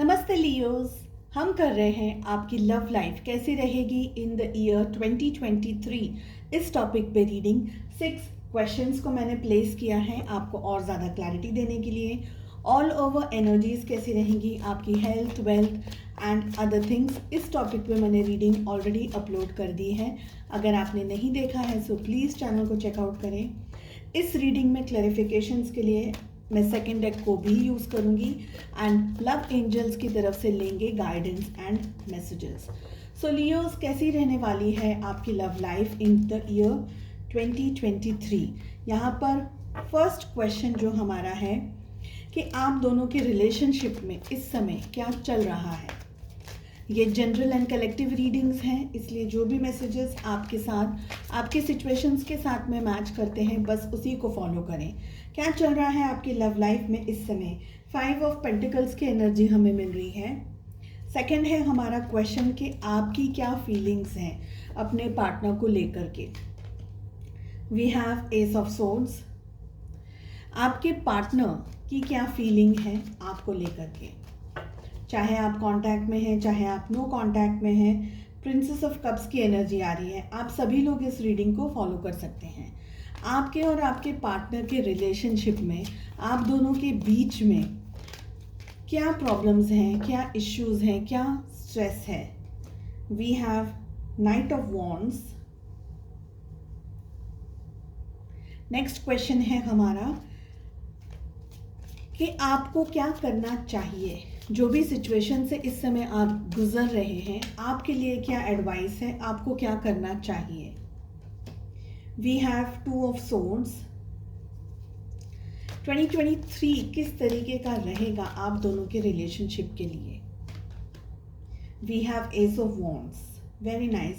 नमस्ते लियोस। हम कर रहे हैं आपकी लव लाइफ कैसी रहेगी इन द ईयर 2023 इस टॉपिक पे रीडिंग 6 क्वेश्चंस को मैंने प्लेस किया है आपको और ज़्यादा क्लैरिटी देने के लिए। ऑल ओवर एनर्जीज कैसी रहेंगी आपकी health wealth and other things, इस टॉपिक पे मैंने रीडिंग ऑलरेडी अपलोड कर दी है। अगर आपने नहीं देखा है सो प्लीज़ चैनल को चेकआउट करें। इस रीडिंग में क्लैरिफिकेशंस के लिए मैं सेकेंड डेक को भी यूज़ करूँगी एंड लव एंजल्स की तरफ से लेंगे guidance and messages. So Leos, कैसी रहने वाली है आपकी love life in the year 2023। यहाँ पर फर्स्ट क्वेश्चन जो हमारा है कि आप दोनों के रिलेशनशिप में इस समय क्या चल रहा है। ये जनरल एंड कलेक्टिव रीडिंग्स हैं, इसलिए जो भी मैसेजेस आपके साथ आपके सिचुएशंस के साथ में मैच करते हैं बस उसी को फॉलो करें। क्या चल रहा है आपकी लव लाइफ में इस समय। 5 ऑफ पेंटिकल्स की एनर्जी हमें मिल रही है। सेकंड है हमारा क्वेश्चन कि आपकी क्या फीलिंग्स हैं अपने पार्टनर को लेकर के। We have ace of swords. आपके पार्टनर की क्या फीलिंग है आपको लेकर के, चाहे आप कांटेक्ट में हैं चाहे आप नो कांटेक्ट में हैं। प्रिंसेस ऑफ कप्स की एनर्जी आ रही है। आप सभी लोग इस रीडिंग को फॉलो कर सकते हैं। आपके और आपके पार्टनर के रिलेशनशिप में आप दोनों के बीच में क्या प्रॉब्लम्स हैं, क्या इश्यूज हैं, क्या स्ट्रेस है। We have knight of wands. Next question है हमारा कि आपको क्या करना चाहिए। जो भी सिचुएशन से इस समय आप गुजर रहे हैं, आपके लिए क्या एडवाइस है, आपको क्या करना चाहिए। We have 2 of swords. 2023 किस तरीके का रहेगा आप दोनों के रिलेशनशिप के लिए। We have ace of wands. Very nice.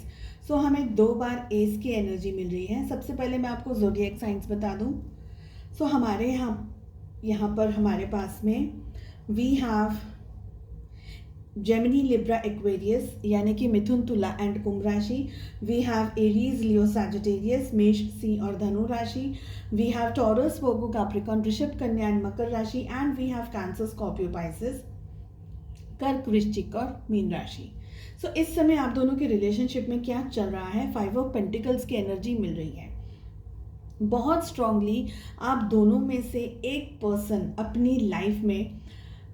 So हमें 2 बार एस की एनर्जी मिल रही है। सबसे पहले मैं आपको ज़ोडिएक साइंस बता दूं। सो हमारे यहाँ पर हमारे पास में we have Gemini Libra Aquarius यानी कि मिथुन तुला एंड कुंभ राशि। We have Aries Leo Sagittarius मेष सिंह और धनु राशि। We have Taurus Virgo Capricorn वृषभ कन्या एंड मकर राशि and we have Cancer Scorpio Pisces कर्क वृश्चिक और मीन राशि। सो इस समय आप दोनों के रिलेशनशिप में क्या चल रहा है। 5 ऑफ पेंटिकल्स की एनर्जी मिल रही है। बहुत स्ट्रांगली आप दोनों में से एक पर्सन अपनी लाइफ में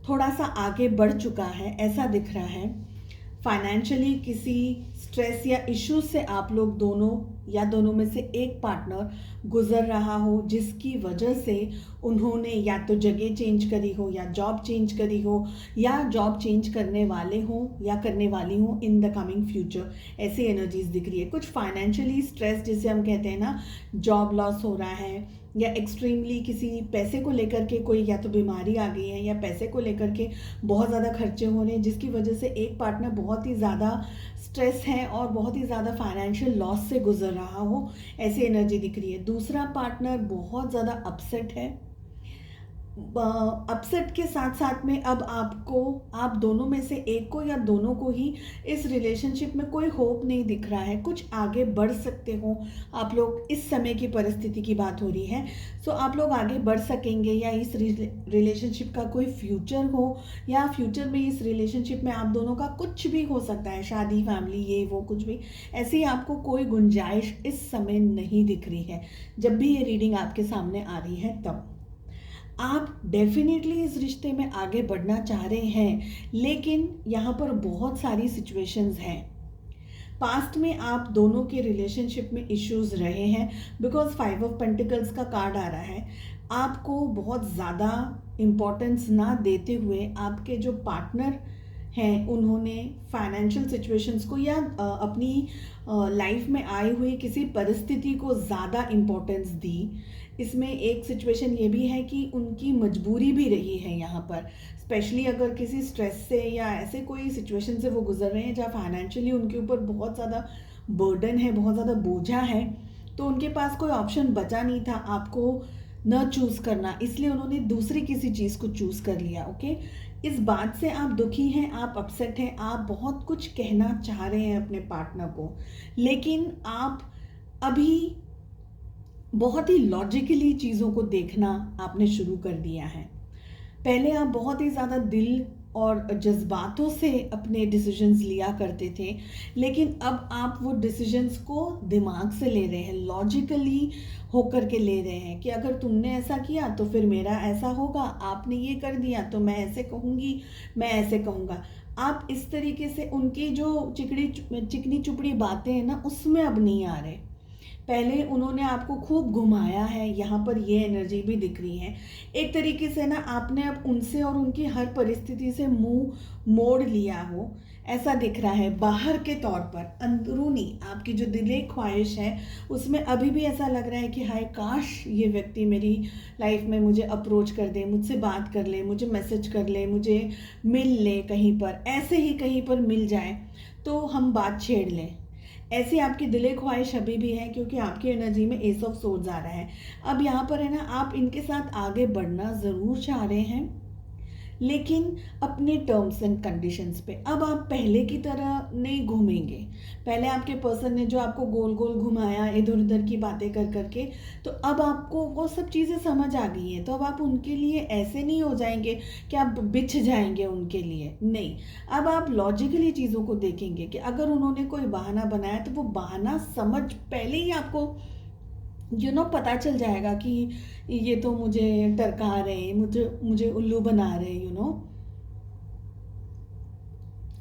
थोड़ा सा आगे बढ़ चुका है, ऐसा दिख रहा है। फाइनेंशियली किसी स्ट्रेस या इश्यूज से आप लोग दोनों या दोनों में से एक पार्टनर गुजर रहा हो, जिसकी वजह से उन्होंने या तो जगह चेंज करी हो या जॉब चेंज करी हो या जॉब चेंज करने वाले हो या करने वाली हो इन द कमिंग फ्यूचर। ऐसी एनर्जीज दिख रही है। कुछ फाइनेंशियली स्ट्रेस जिसे हम कहते हैं ना, जॉब लॉस हो रहा है या एक्सट्रीमली किसी पैसे को लेकर के कोई या तो बीमारी आ गई है या पैसे को लेकर के बहुत ज़्यादा खर्चे हो रहे हैं, जिसकी वजह से एक पार्टनर बहुत ही ज़्यादा स्ट्रेस है और बहुत ही ज़्यादा फाइनेंशियल लॉस से गुजर रहा हो, ऐसी एनर्जी दिख रही है। दूसरा पार्टनर बहुत ज़्यादा अपसेट है। अपसेट के साथ साथ में अब आप दोनों में से एक को या दोनों को ही इस रिलेशनशिप में कोई होप नहीं दिख रहा है। कुछ आगे बढ़ सकते हो आप लोग, इस समय की परिस्थिति की बात हो रही है। सो आप लोग आगे बढ़ सकेंगे या इस रिलेशनशिप का कोई फ्यूचर हो या फ्यूचर में इस रिलेशनशिप में आप दोनों का कुछ भी हो सकता है, शादी फैमिली ये वो कुछ भी, ऐसी आपको कोई गुंजाइश इस समय नहीं दिख रही है। जब भी ये रीडिंग आपके सामने आ रही है तब आप डेफिनेटली इस रिश्ते में आगे बढ़ना चाह रहे हैं, लेकिन यहाँ पर बहुत सारी सिचुएशंस हैं। पास्ट में आप दोनों के रिलेशनशिप में इश्यूज रहे हैं बिकॉज 5 ऑफ पेंटिकल्स का कार्ड आ रहा है। आपको बहुत ज़्यादा इम्पोर्टेंस ना देते हुए आपके जो पार्टनर हैं उन्होंने फाइनेंशियल सिचुएशंस को या अपनी लाइफ में आई हुई किसी परिस्थिति को ज़्यादा इम्पोर्टेंस दी। इसमें एक सिचुएशन ये भी है कि उनकी मजबूरी भी रही है यहाँ पर, स्पेशली अगर किसी स्ट्रेस से या ऐसे कोई सिचुएशन से वो गुजर रहे हैं जहाँ फाइनेंशियली उनके ऊपर बहुत ज़्यादा बर्डन है, बहुत ज़्यादा बोझा है, तो उनके पास कोई ऑप्शन बचा नहीं था आपको न चूज़ करना, इसलिए उन्होंने दूसरी किसी चीज़ को चूज़ कर लिया। ओके, इस बात से आप दुखी हैं, आप अपसेट हैं, आप बहुत कुछ कहना चाह रहे हैं अपने पार्टनर को, लेकिन आप अभी बहुत ही लॉजिकली चीज़ों को देखना आपने शुरू कर दिया है। पहले आप बहुत ही ज़्यादा दिल और जज्बातों से अपने डिसीजंस लिया करते थे, लेकिन अब आप वो डिसीजंस को दिमाग से ले रहे हैं, लॉजिकली होकर के ले रहे हैं कि अगर तुमने ऐसा किया तो फिर मेरा ऐसा होगा, आपने ये कर दिया तो मैं ऐसे कहूँगी, मैं ऐसे कहूँगा। आप इस तरीके से उनकी जो चिकनी चुपड़ी बातें हैं ना, उसमें अब नहीं आ रहे। पहले उन्होंने आपको खूब घुमाया है, यहाँ पर ये एनर्जी भी दिख रही है। एक तरीके से ना आपने अब उनसे और उनकी हर परिस्थिति से मुंह मोड़ लिया हो, ऐसा दिख रहा है। बाहर के तौर पर अंदरूनी आपकी जो दिली ख्वाहिश है उसमें अभी भी ऐसा लग रहा है कि हाय काश ये व्यक्ति मेरी लाइफ में मुझे अप्रोच कर दे, मुझसे बात कर ले, मुझे मैसेज कर ले, मुझे मिल ले कहीं पर, ऐसे ही कहीं पर मिल जाए तो हम बात छेड़ लें। ऐसी आपकी दिली ख्वाहिश अभी भी है, क्योंकि आपकी एनर्जी में एस ऑफ सोर्ड्स आ रहा है। अब यहाँ पर है ना, आप इनके साथ आगे बढ़ना ज़रूर चाह रहे हैं, लेकिन अपने टर्म्स एंड कंडीशंस पे। अब आप पहले की तरह नहीं घूमेंगे। पहले आपके पर्सन ने जो आपको गोल गोल घुमाया इधर उधर की बातें कर करके, तो अब आपको वो सब चीज़ें समझ आ गई हैं। तो अब आप उनके लिए ऐसे नहीं हो जाएंगे कि आप बिछ जाएंगे उनके लिए, नहीं। अब आप लॉजिकली चीज़ों को देखेंगे कि अगर उन्होंने कोई बहाना बनाया तो वो बहाना समझ पहले ही आपको पता चल जाएगा कि ये तो मुझे टरका रहे, मुझे उल्लू बना रहे।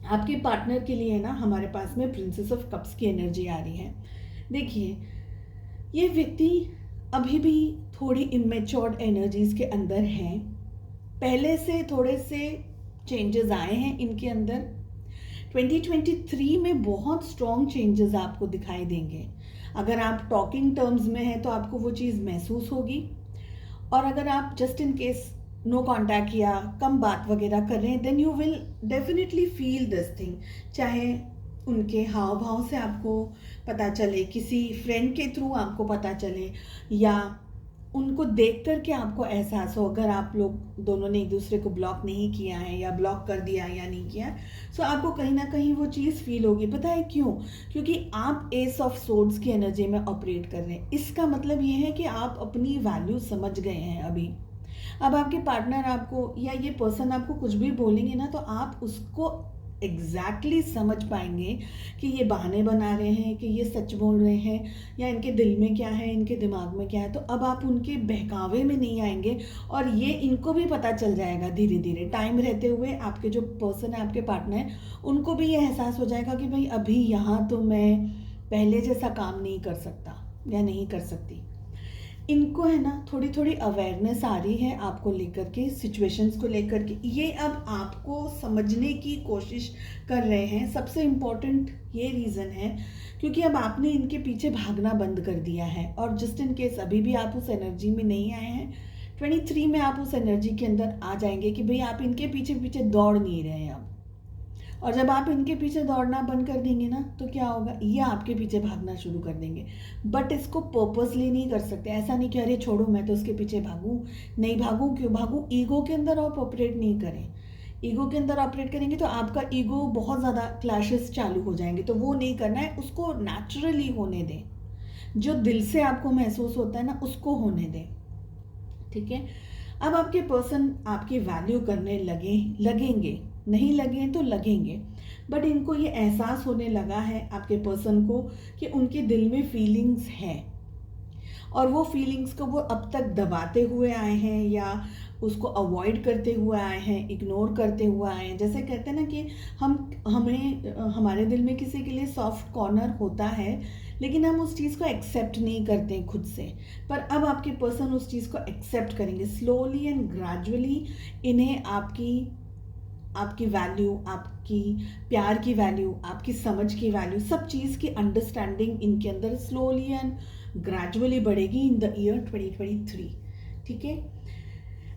आपके पार्टनर के लिए ना हमारे पास में प्रिंसेस ऑफ कप्स की एनर्जी आ रही है। देखिए, ये व्यक्ति अभी भी थोड़ी इमेच्योर्ड एनर्जीज के अंदर हैं। पहले से थोड़े से चेंजेस आए हैं इनके अंदर। 2023 में बहुत स्ट्रॉन्ग चेंजेस आपको दिखाई देंगे। अगर आप टॉकिंग टर्म्स में हैं तो आपको वो चीज़ महसूस होगी, और अगर आप just in case no contact या कम बात वगैरह कर रहे हैं, then you will definitely feel this thing. चाहे उनके हाव भाव से आपको पता चले, किसी फ्रेंड के थ्रू आपको पता चले, या उनको देख कर के आपको एहसास हो। अगर आप लोग दोनों ने एक दूसरे को ब्लॉक नहीं किया है या ब्लॉक कर दिया या नहीं किया, सो आपको कहीं ना कहीं वो चीज़ फील होगी। पता है क्यों? क्योंकि आप एस ऑफ सोर्ड्स की एनर्जी में ऑपरेट कर रहे हैं। इसका मतलब ये है कि आप अपनी वैल्यू समझ गए हैं अभी। अब आपके पार्टनर आपको या ये पर्सन आपको कुछ भी बोलेंगे ना, तो आप उसको एग्जैक्टली समझ पाएंगे कि ये बहाने बना रहे हैं, कि ये सच बोल रहे हैं, या इनके दिल में क्या है, इनके दिमाग में क्या है। तो अब आप उनके बहकावे में नहीं आएंगे, और ये इनको भी पता चल जाएगा धीरे धीरे, टाइम रहते हुए। आपके जो पर्सन है, आपके पार्टनर है, उनको भी ये एहसास हो जाएगा कि भाई अभी यहाँ तो मैं पहले जैसा काम नहीं कर सकता या नहीं कर सकती। इनको है ना थोड़ी थोड़ी अवेयरनेस आ रही है आपको लेकर के, सिचुएशंस को लेकर के। ये अब आपको समझने की कोशिश कर रहे हैं। सबसे इम्पोर्टेंट ये रीज़न है क्योंकि अब आपने इनके पीछे भागना बंद कर दिया है, और जस्ट इन केस अभी भी आप उस एनर्जी में नहीं आए हैं, 23 में आप उस एनर्जी के अंदर आ जाएंगे कि भाई आप इनके पीछे पीछे दौड़ नहीं रहे हैं अब। और जब आप इनके पीछे दौड़ना बंद कर देंगे ना, तो क्या होगा, ये आपके पीछे भागना शुरू कर देंगे। बट इसको पर्पसली नहीं कर सकते। ऐसा नहीं कि अरे छोड़ो मैं तो उसके पीछे भागूं, नहीं भागूं, क्यों भागूं। ईगो के अंदर आप ऑपरेट नहीं करें। ईगो के अंदर ऑपरेट करेंगे तो आपका ईगो बहुत ज़्यादा क्लैशेस चालू हो जाएंगे, तो वो नहीं करना है। उसको नेचुरली होने दें, जो दिल से आपको महसूस होता है ना, उसको होने दें, ठीक है। अब आपके पर्सन आपकी वैल्यू करने लगेंगे, नहीं लगे तो लगेंगे, बट इनको ये एहसास होने लगा है आपके पर्सन को कि उनके दिल में फीलिंग्स हैं, और वो फीलिंग्स को वो अब तक दबाते हुए आए हैं या उसको अवॉइड करते हुए आए हैं, इग्नोर करते हुए आए हैं। जैसे कहते हैं ना कि हमारे दिल में किसी के लिए सॉफ्ट कॉर्नर होता है, लेकिन हम उस चीज़ को एक्सेप्ट नहीं करते खुद से। पर अब आपके पर्सन उस चीज़ को एक्सेप्ट करेंगे स्लोली एंड ग्रेजुअली। इन्हें आपकी वैल्यू, आपकी प्यार की वैल्यू, आपकी समझ की वैल्यू, सब चीज़ की अंडरस्टैंडिंग इनके अंदर स्लोली एंड ग्रेजुअली बढ़ेगी इन द ईयर 2023, ठीक है।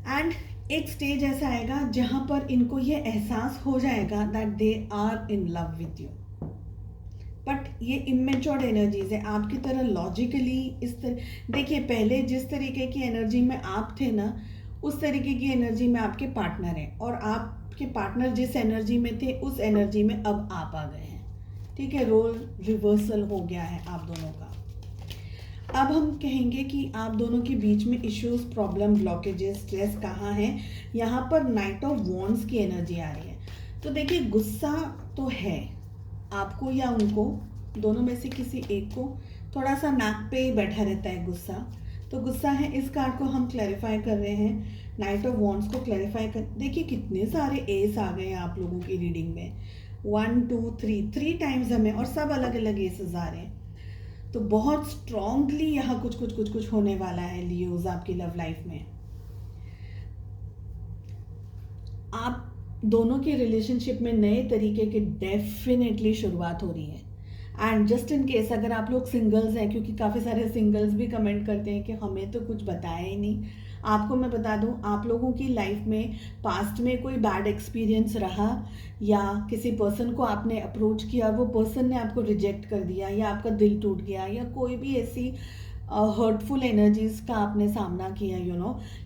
एंड एक स्टेज ऐसा आएगा जहाँ पर इनको ये एहसास हो जाएगा that they are in love with you. But ये इमेच्योर्ड एनर्जीज है, आपकी तरह लॉजिकली इस तरह। देखिए, पहले जिस तरीके की एनर्जी में आप थे ना, उस तरीके की एनर्जी में आपके पार्टनर हैं, और आपके पार्टनर जिस एनर्जी में थे उस एनर्जी में अब आप आ गए हैं, ठीक है। रोल रिवर्सल हो गया है आप दोनों का। अब हम कहेंगे कि आप दोनों के बीच में इश्यूज, प्रॉब्लम, ब्लॉकेजेस, स्ट्रेस कहाँ है। यहाँ पर नाइट ऑफ वॉन्ड्स की एनर्जी आ रही है। तो देखिए, गुस्सा तो है आपको या उनको, दोनों में से किसी एक को थोड़ा सा नाक पे ही बैठा रहता है गुस्सा। तो गुस्सा है, इस कार्ड को हम क्लैरिफाई कर रहे हैं। नाइट ऑफ वॉन्ड्स को क्लैरिफाई कर, देखिए कितने सारे एस आ गए हैं आप लोगों की रीडिंग में। 1 2 3 3 टाइम्स हमें, और सब अलग अलग एसेस आ रहे हैं। तो बहुत स्ट्रांगली यहाँ कुछ कुछ कुछ कुछ होने वाला है लियोज आपकी लव लाइफ में। आप दोनों के रिलेशनशिप में नए तरीके की डेफिनेटली शुरुआत हो रही है। एंड जस्ट इन केस अगर आप लोग सिंगल्स हैं, क्योंकि काफ़ी सारे सिंगल्स भी कमेंट करते हैं कि हमें तो कुछ बताया ही नहीं, आपको मैं बता दूं, आप लोगों की लाइफ में पास्ट में कोई बैड एक्सपीरियंस रहा, या किसी पर्सन को आपने अप्रोच किया और वो पर्सन ने आपको रिजेक्ट कर दिया, या आपका दिल टूट गया, या कोई भी ऐसी हर्टफुल एनर्जीज का आपने सामना किया,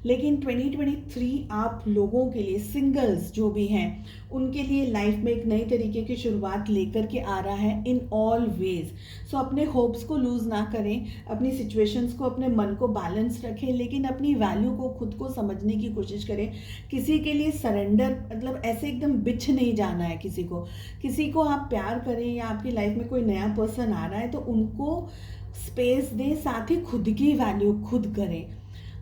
लेकिन 2023 आप लोगों के लिए, सिंगल्स जो भी हैं उनके लिए लाइफ में एक नई तरीके की शुरुआत लेकर के आ रहा है इन ऑल वेज। सो अपने होप्स को लूज़ ना करें, अपनी सिचुएशंस को, अपने मन को बैलेंस रखें, लेकिन अपनी वैल्यू को, खुद को समझने की कोशिश करें। किसी के लिए सरेंडर, मतलब ऐसे एकदम बिछ नहीं जाना है किसी को आप प्यार करें, या आपकी लाइफ में कोई नया पर्सन आ रहा है तो उनको स्पेस दें, साथ ही खुद की वैल्यू खुद करें।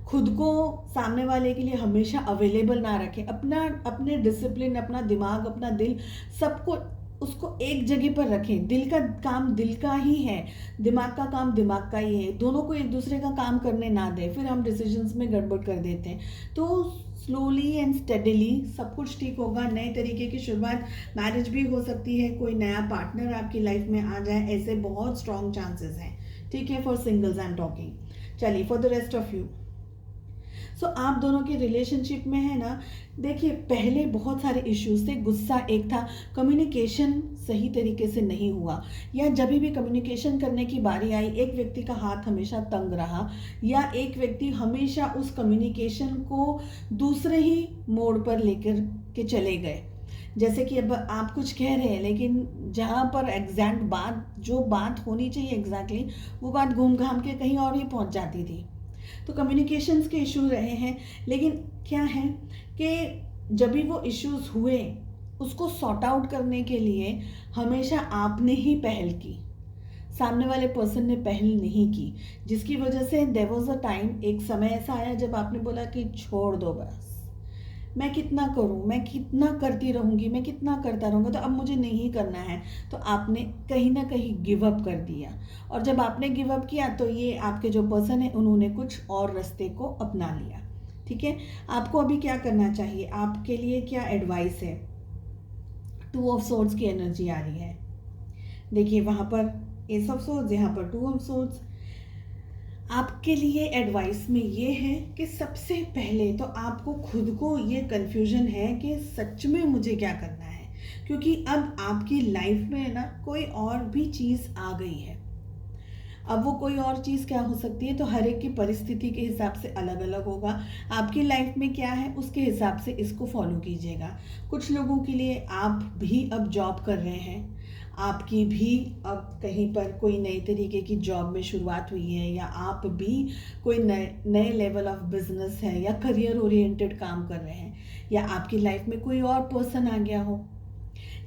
खुद को सामने वाले के लिए हमेशा अवेलेबल ना रखें। अपने डिसिप्लिन, अपना दिमाग, अपना दिल, सबको उसको एक जगह पर रखें। दिल का काम दिल का ही है, दिमाग का काम दिमाग का ही है। दोनों को एक दूसरे का काम करने ना दें, फिर हम डिसीजंस में गड़बड़ कर देते हैं। तो स्लोली एंड स्टेडिली सब कुछ ठीक होगा। नए तरीके की शुरुआत, मैरिज भी हो सकती है, कोई नया पार्टनर आपकी लाइफ में आ जाए, ऐसे बहुत स्ट्रॉन्ग चांसेस हैं। ठीक है, for singles I am talking. चलिए, for the rest of you, so आप दोनों के रिलेशनशिप में है ना, देखिए पहले बहुत सारे इश्यूज थे। गुस्सा एक था, कम्युनिकेशन सही तरीके से नहीं हुआ, या जब भी कम्युनिकेशन करने की बारी आई एक व्यक्ति का हाथ हमेशा तंग रहा, या एक व्यक्ति हमेशा उस कम्युनिकेशन को दूसरे ही मोड़ पर लेकर के चले गए। जैसे कि अब आप कुछ कह रहे हैं, लेकिन जहाँ पर एग्जैक्ट जो बात होनी चाहिए एग्जैक्टली, वो बात घूम घाम के कहीं और ही पहुँच जाती थी। तो कम्युनिकेशंस के इशू रहे हैं। लेकिन क्या है कि जब भी वो इश्यूज हुए, उसको सॉर्ट आउट करने के लिए हमेशा आपने ही पहल की, सामने वाले पर्सन ने पहल नहीं की, जिसकी वजह से देयर वाज अ टाइम, एक समय ऐसा आया जब आपने बोला कि छोड़ दो बस, मैं कितना करूं, मैं कितना करती रहूंगी, मैं कितना करता रहूंगा, तो अब मुझे नहीं करना है। तो आपने कहीं ना कहीं गिव अप कर दिया, और जब आपने गिव अप किया तो ये आपके जो पर्सन है उन्होंने कुछ और रास्ते को अपना लिया। ठीक है, आपको अभी क्या करना चाहिए, आपके लिए क्या एडवाइस है। 2 ऑफ सोर्ड्स की एनर्जी आ रही है। देखिए वहाँ पर एस ऑफ सोर्ड्स, यहाँ पर 2 ऑफ सोर्ड्स। आपके लिए एडवाइस में ये है कि सबसे पहले तो आपको खुद को ये कन्फ्यूजन है कि सच में मुझे क्या करना है, क्योंकि अब आपकी लाइफ में ना कोई और भी चीज़ आ गई है। अब वो कोई और चीज़ क्या हो सकती है, तो हर एक की परिस्थिति के हिसाब से अलग अलग होगा। आपकी लाइफ में क्या है उसके हिसाब से इसको फॉलो कीजिएगा। कुछ लोगों के लिए आप भी अब जॉब कर रहे हैं, आपकी भी अब कहीं पर कोई नई तरीके की जॉब में शुरुआत हुई है, या आप भी कोई नए लेवल ऑफ बिजनेस है या करियर ओरिएंटेड काम कर रहे हैं, या आपकी लाइफ में कोई और पर्सन आ गया हो,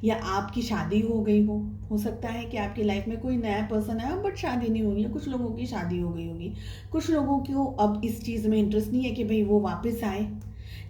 या आपकी शादी हो गई हो सकता है कि आपकी लाइफ में कोई नया पर्सन आया बट शादी नहीं हुई है। कुछ लोगों की शादी हो गई होगी, कुछ लोगों को अब इस चीज़ में इंटरेस्ट नहीं है कि भाई वो वापस आए,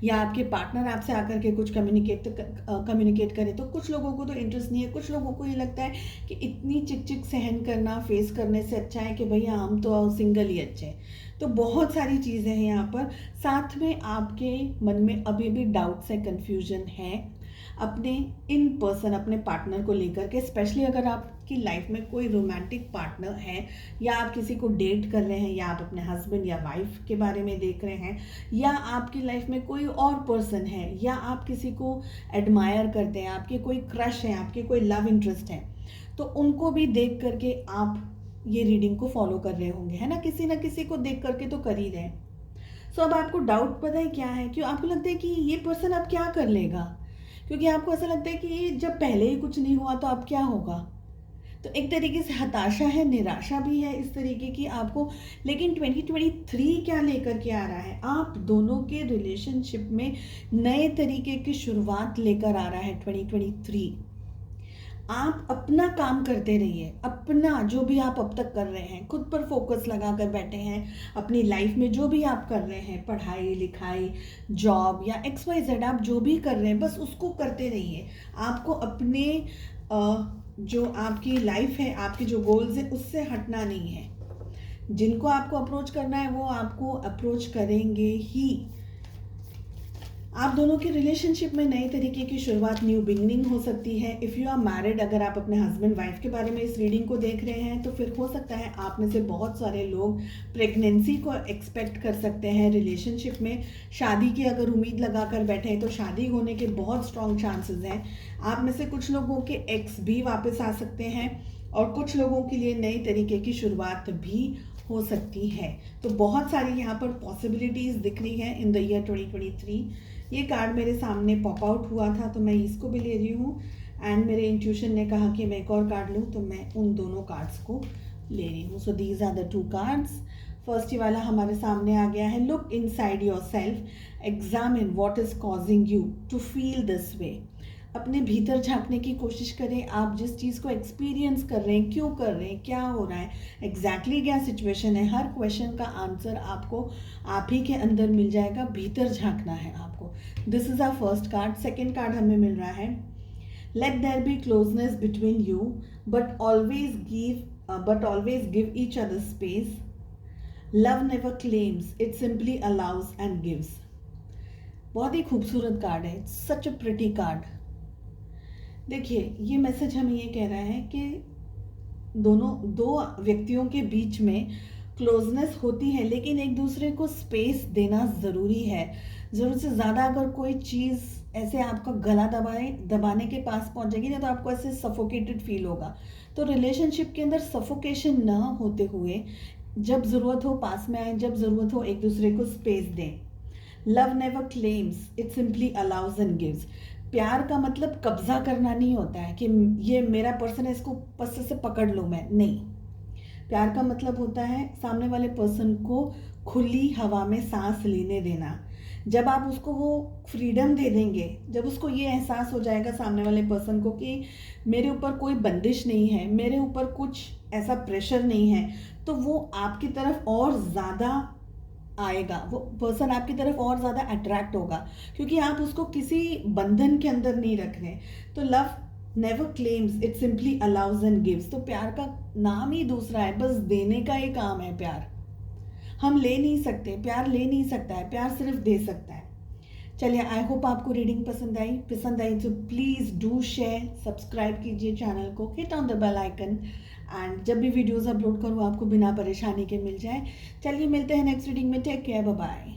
या आपके पार्टनर आपसे आकर के कुछ कम्युनिकेट करे। तो कुछ लोगों को तो इंटरेस्ट नहीं है, कुछ लोगों को ये लगता है कि इतनी चिक चिक सहन करना, फेस करने से अच्छा है कि भैया हम तो सिंगल ही अच्छे हैं। तो बहुत सारी चीज़ें हैं यहाँ पर। साथ में आपके मन में अभी भी डाउट्स है, कन्फ्यूजन है अपने इन पर्सन, अपने पार्टनर को लेकर के। स्पेशली अगर आपकी लाइफ में कोई रोमांटिक पार्टनर है, या आप किसी को डेट कर रहे हैं, या आप अपने हस्बैंड या वाइफ के बारे में देख रहे हैं, या आपकी लाइफ में कोई और पर्सन है, या आप किसी को एडमायर करते हैं, आपके कोई क्रश है, आपके कोई लव इंटरेस्ट है, तो उनको भी देख करके आप ये रीडिंग को फॉलो कर रहे होंगे, है ना। किसी ना किसी को देख करके तो कर ही रहे हैं। सो अब आपको डाउट पता है क्या है, क्यों आपको लगता है कि ये पर्सन अब क्या कर लेगा, क्योंकि आपको ऐसा लगता है कि जब पहले ही कुछ नहीं हुआ तो अब क्या होगा। तो एक तरीके से हताशा है, निराशा भी है इस तरीके की आपको। लेकिन 2023 क्या लेकर के आ रहा है, आप दोनों के रिलेशनशिप में नए तरीके की शुरुआत लेकर आ रहा है 2023। आप अपना काम करते रहिए, अपना जो भी आप अब तक कर रहे हैं खुद पर फोकस लगा कर बैठे हैं। अपनी लाइफ में जो भी आप कर रहे हैं, पढ़ाई लिखाई जॉब या XYZ, आप जो भी कर रहे हैं बस उसको करते रहिए। आपको अपने जो आपकी लाइफ है, आपके जो गोल्स हैं उससे हटना नहीं है। जिनको आपको अप्रोच करना है वो आपको अप्रोच करेंगे ही। आप दोनों के रिलेशनशिप में नए तरीके की शुरुआत, न्यू बिगनिंग हो सकती है। इफ़ यू आर मैरिड, अगर आप अपने हस्बैंड वाइफ के बारे में इस रीडिंग को देख रहे हैं तो फिर हो सकता है आप में से बहुत सारे लोग प्रेगनेंसी को एक्सपेक्ट कर सकते हैं। रिलेशनशिप में शादी की अगर उम्मीद लगा कर बैठे हैं तो शादी होने के बहुत स्ट्रॉन्ग चांसेस हैं। आप में से कुछ लोगों के एक्स भी वापस आ सकते हैं और कुछ लोगों के लिए नई तरीके की शुरुआत भी हो सकती है। तो बहुत सारी यहाँ पर पॉसिबिलिटीज़ दिख रही हैं इन द ईयर 2023। ये कार्ड मेरे सामने पॉप आउट हुआ था तो मैं इसको भी ले रही हूँ, एंड मेरे इंट्यूशन ने कहा कि मैं एक और कार्ड लूँ तो मैं उन दोनों कार्ड्स को ले रही हूँ। So these are the 2 cards. First ही वाला हमारे सामने आ गया है, look inside yourself, examine what is causing you to feel this way. अपने भीतर झांकने की कोशिश करें। आप जिस चीज़ को एक्सपीरियंस कर रहे हैं, क्यों कर रहे हैं, क्या हो रहा है, एग्जैक्टली क्या सिचुएशन है, हर क्वेश्चन का आंसर आपको आप ही के अंदर मिल जाएगा। भीतर झांकना है आपको। This is our first card. Second card हमें मिल रहा है, let there be closeness between you but always give each other space. Love never claims, it simply allows and gives. बहुत ही खूबसूरत कार्ड है, सच अ प्रिटी कार्ड। देखिए, ये मैसेज हमें ये कह रहा है कि दो व्यक्तियों के बीच में क्लोजनेस होती है, लेकिन एक दूसरे को स्पेस देना ज़रूरी है। ज़रूरत से ज़्यादा अगर कोई चीज़ ऐसे आपका गला दबाने के पास पहुंच जाएगी ना तो आपको ऐसे सफोकेटेड फील होगा। तो रिलेशनशिप के अंदर सफोकेशन ना होते हुए जब ज़रूरत हो पास में आए, जब ज़रूरत हो एक दूसरे को स्पेस दें। Love never claims, it simply allows and gives. प्यार का मतलब कब्जा करना नहीं होता है कि ये मेरा पर्सन है, इसको पस्से से पकड़ लूँ मैं, नहीं। प्यार का मतलब होता है सामने वाले पर्सन को खुली हवा में सांस लेने देना। जब आप उसको वो फ्रीडम दे देंगे, जब उसको ये एहसास हो जाएगा सामने वाले पर्सन को कि मेरे ऊपर कोई बंदिश नहीं है, मेरे ऊपर कुछ ऐसा प्रेशर नहीं है, तो वो आपकी तरफ और ज़्यादा आएगा। वो पर्सन आपकी तरफ और ज़्यादा अट्रैक्ट होगा क्योंकि आप उसको किसी बंधन के अंदर नहीं रख रहे। तो love never claims, it simply allows and gives. तो प्यार का नाम ही दूसरा है, बस देने का ही काम है। प्यार हम ले नहीं सकते, प्यार ले नहीं सकता है, प्यार सिर्फ दे सकता है। चलिए, आई होप आपको रीडिंग पसंद आई तो प्लीज़ डू शेयर, सब्सक्राइब कीजिए चैनल को, hit on the bell icon, and जब भी वीडियोस अपलोड करूँ आपको बिना परेशानी के मिल जाए। चलिए मिलते हैं नेक्स्ट रीडिंग में। Take care, bye bye.